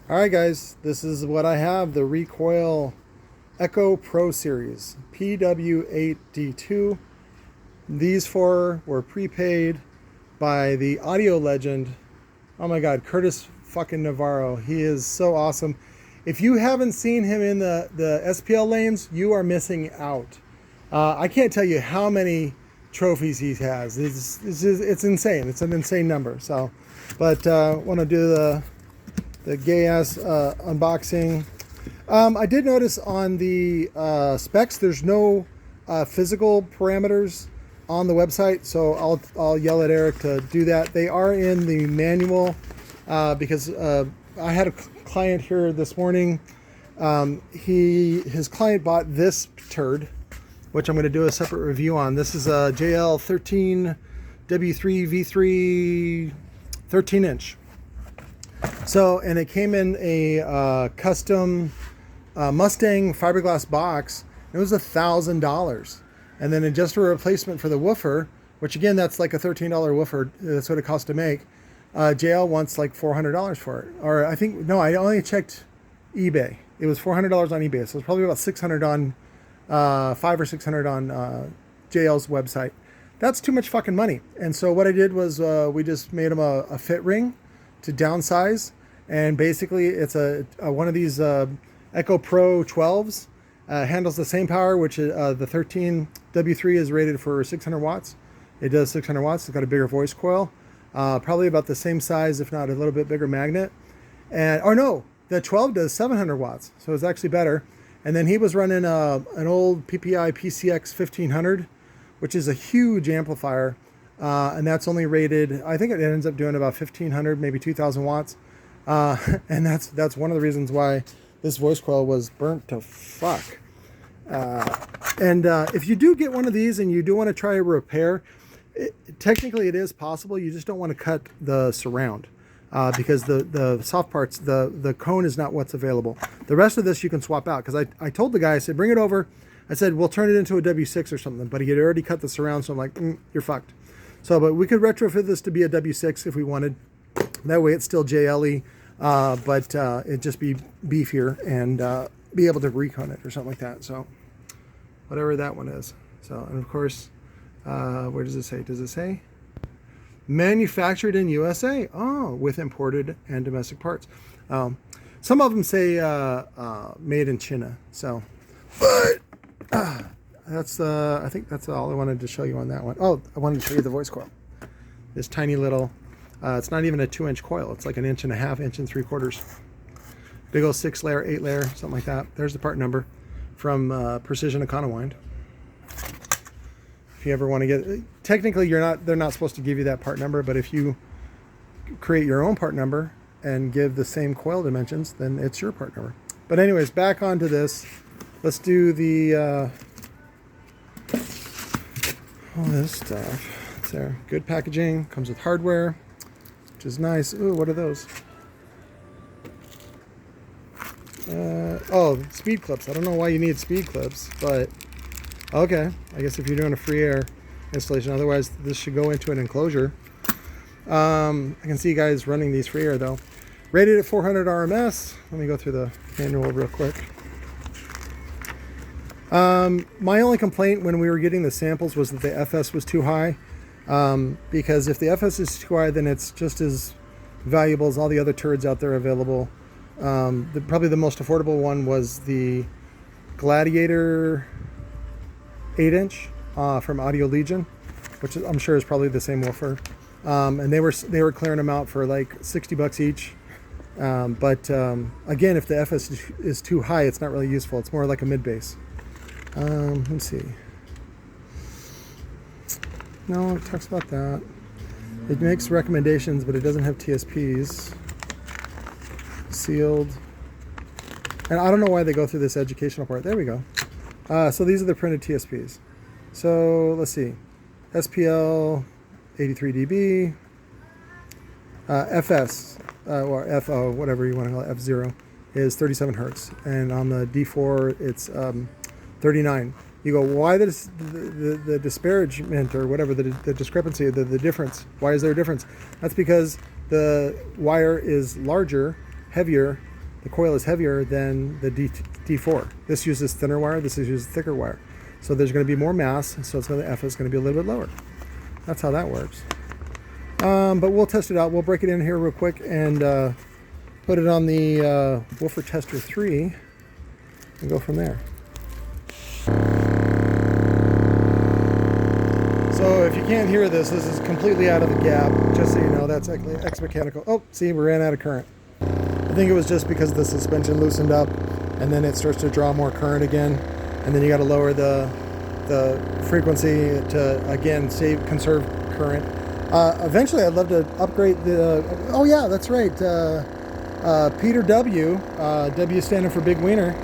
Alright guys, this is what I have, the Recoil Echo Pro series, PW8D2. These four were prepaid by the audio legend, oh my god, Curtis fucking Navarro. He is so awesome. If you haven't seen him in the SPL lanes, you are missing out. I can't tell you how many trophies he has. It's insane. It's an insane number. So, but want to do the gay ass unboxing. I did notice on the specs there's no physical parameters on the website, so I'll yell at Eric to do that. They are in the manual because I had a client here this morning. His client bought this turd, which I'm going to do a separate review on. This is a JL13 W3 V3 13-inch. So, and it came in a custom Mustang fiberglass box. It was $1,000. And then just a replacement for the woofer, which again, that's like a $13 woofer. That's what it costs to make. JL wants like $400 for it. Or I think, no, I only checked eBay. It was $400 on eBay. So it's probably about $600 on, $500 or $600 on JL's website. That's too much fucking money. And so what I did was we just made him a fit ring to downsize. And basically it's a one of these Echo Pro 12s. Handles the same power, which the 13 W3 is rated for 600 watts. It does 600 watts. It's got a bigger voice coil. Probably about the same size, if not a little bit bigger magnet. And, or no, the 12 does 700 watts. So it's actually better. And then he was running an old PPI PCX 1500, which is a huge amplifier. And that's only rated, I think it ends up doing about 1500, maybe 2000 watts. And that's one of the reasons why this voice coil was burnt to fuck. And if you do get one of these and you do want to try a repair, technically it is possible. You just don't want to cut the surround because the soft parts, the cone is not what's available. The rest of this you can swap out, because I told the guy, I said, bring it over. I said, we'll turn it into a W6 or something, but he had already cut the surround, so I'm like, you're fucked. So, but we could retrofit this to be a W6 if we wanted. That way it's still JLE. But it'd just be beefier and be able to recon it or something like that. So whatever that one is. So, and of course, where does it say? Does it say manufactured in USA? Oh, with imported and domestic parts. Some of them say made in China. So, but that's I think that's all I wanted to show you on that one. Oh, I wanted to show you the voice coil. This tiny little. It's not even a 2-inch coil. It's like 1.5 inches, 1 3/4. Big old 6-layer, 8-layer, something like that. There's the part number from Precision Econowind. If you ever want to get, technically they're not supposed to give you that part number, but if you create your own part number and give the same coil dimensions, then it's your part number. But anyways, back onto this. Let's do the all this stuff. It's there. Good packaging. Comes with hardware, which is nice. Ooh, what are those? Oh, speed clips. I don't know why you need speed clips, but okay. I guess if you're doing a free air installation, otherwise this should go into an enclosure. I can see guys running these free air though. Rated at 400 RMS. Let me go through the manual real quick. My only complaint when we were getting the samples was that the FS was too high. Because if the FS is too high, then it's just as valuable as all the other turds out there available. Probably the most affordable one was the Gladiator 8-inch from Audio Legion, which I'm sure is probably the same woofer. And they were clearing them out for like $60 each. But again, if the FS is too high, it's not really useful. It's more like a mid bass. Let's see. No, it talks about that. It makes recommendations, but it doesn't have TSPs. Sealed. And I don't know why they go through this educational part. There we go. So these are the printed TSPs. So let's see. SPL 83 dB. FS, or FO, whatever you want to call it, F0, is 37 hertz. And on the D4, it's 39. You go, why the disparagement or whatever, the discrepancy, the difference? Why is there a difference? That's because the wire is larger, heavier, the coil is heavier than the D4. This uses thinner wire, this uses thicker wire. So there's going to be more mass, so the F is going to be a little bit lower. That's how that works. But we'll test it out. We'll break it in here real quick and put it on the woofer tester 3 and go from there. So if you can't hear this, this is completely out of the gap. Just so you know, that's X mechanical. Oh, see, we ran out of current. I think it was just because the suspension loosened up and then it starts to draw more current again. And then you got to lower the frequency to, again, conserve current. Eventually, I'd love to upgrade the, oh yeah, that's right. Peter W, W standing for Big Wiener,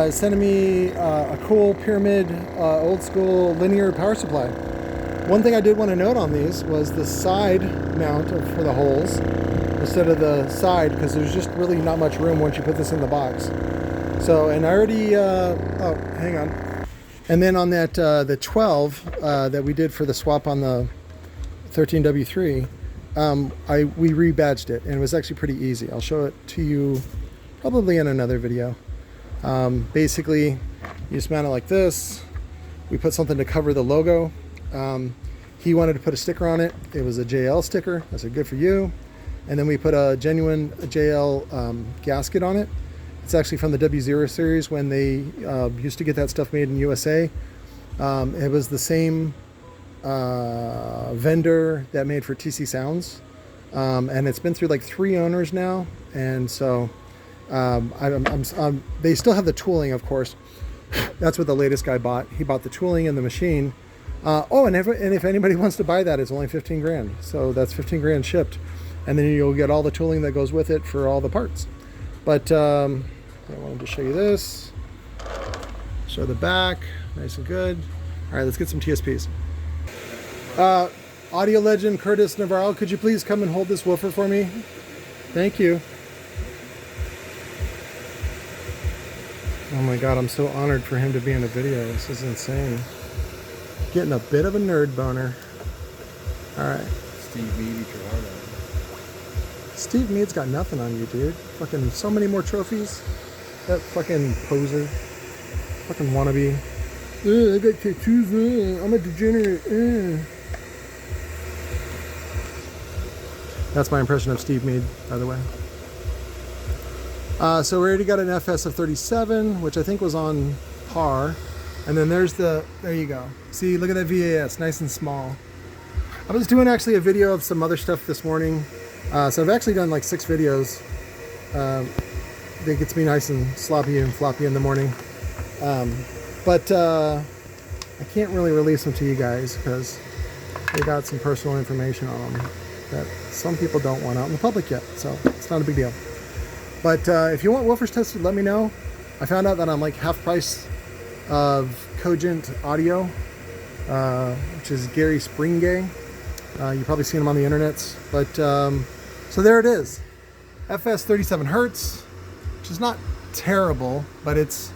is sending me a cool pyramid, old school linear power supply. One thing I did want to note on these was the side mount for the holes instead of the side, because there's just really not much room once you put this in the box. So, and I already, oh, hang on. And then on that, the 12 that we did for the swap on the 13W3, we rebadged it, and it was actually pretty easy. I'll show it to you probably in another video. Basically, you just mount it like this. We put something to cover the logo. He wanted to put a sticker on it. It was a JL sticker. I said, good for you. And then we put a genuine JL gasket on it. It's actually from the W0 series when they used to get that stuff made in USA. It was the same vendor that made for TC Sounds. And it's been through like 3 owners now. And so they still have the tooling, of course. That's what the latest guy bought. He bought the tooling and the machine. And if anybody wants to buy that, it's only 15 grand. So that's 15 grand shipped. And then you'll get all the tooling that goes with it for all the parts. But I wanted to show you this. Show the back, nice and good. All right, let's get some TSPs. Audio legend Curtis Navarro, could you please come and hold this woofer for me? Thank you. Oh my God, I'm so honored for him to be in a video. This is insane. Getting a bit of a nerd boner. All right. Steve Mead, eat your heart out. Steve Mead's got nothing on you, dude. Fucking so many more trophies. That fucking poser. Fucking wannabe. I got tattoos. I'm a degenerate. That's my impression of Steve Mead, by the way. So we already got an FS of 37, which I think was on par. And then there's there you go. See, look at that VAS, nice and small. I was doing actually a video of some other stuff this morning. So I've actually done like 6 videos. That gets me nice and sloppy and floppy in the morning. But I can't really release them to you guys because they got some personal information on them that some people don't want out in the public yet. So it's not a big deal. But if you want woofers tested, let me know. I found out that I'm like half price of Cogent Audio, which is Gary Springay. You've probably seen him on the internets. But so there it is. FS 37 Hertz, which is not terrible, but it's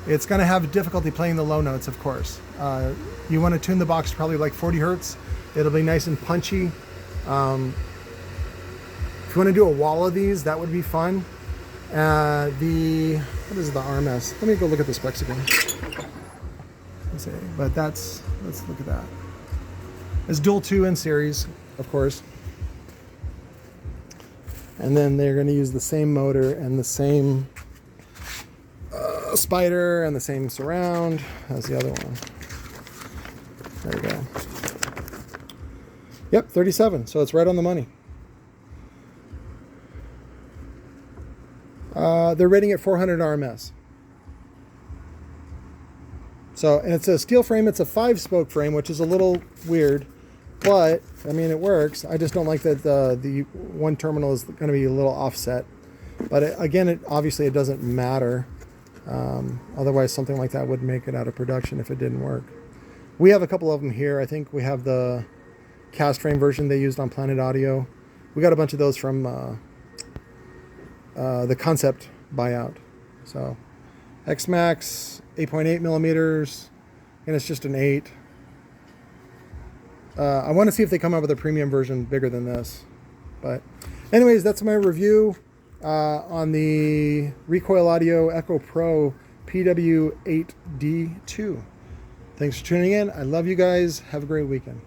going to have difficulty playing the low notes, of course. You want to tune the box to probably like 40 Hertz. It'll be nice and punchy. If you want to do a wall of these, that would be fun. What is the RMS? Let me go look at the specs again. Let's see, but let's look at that. It's dual 2 in series, of course. And then they're going to use the same motor and the same spider and the same surround as the other one. There we go. Yep, 37, so it's right on the money. They're rating at 400 RMS. So, and it's a steel frame, it's a 5-spoke frame, which is a little weird, but, I mean, it works. I just don't like that the one terminal is going to be a little offset. But again, obviously it doesn't matter. Otherwise, something like that would make it out of production if it didn't work. We have a couple of them here. I think we have the cast frame version they used on Planet Audio. We got a bunch of those from the Concept buyout. So X-Max, 8.8 millimeters, and it's just an 8. I want to see if they come out with a premium version bigger than this. But anyways, that's my review. on the Recoil Audio Echo Pro PW8D2. Thanks for tuning in. I love you guys. Have a great weekend.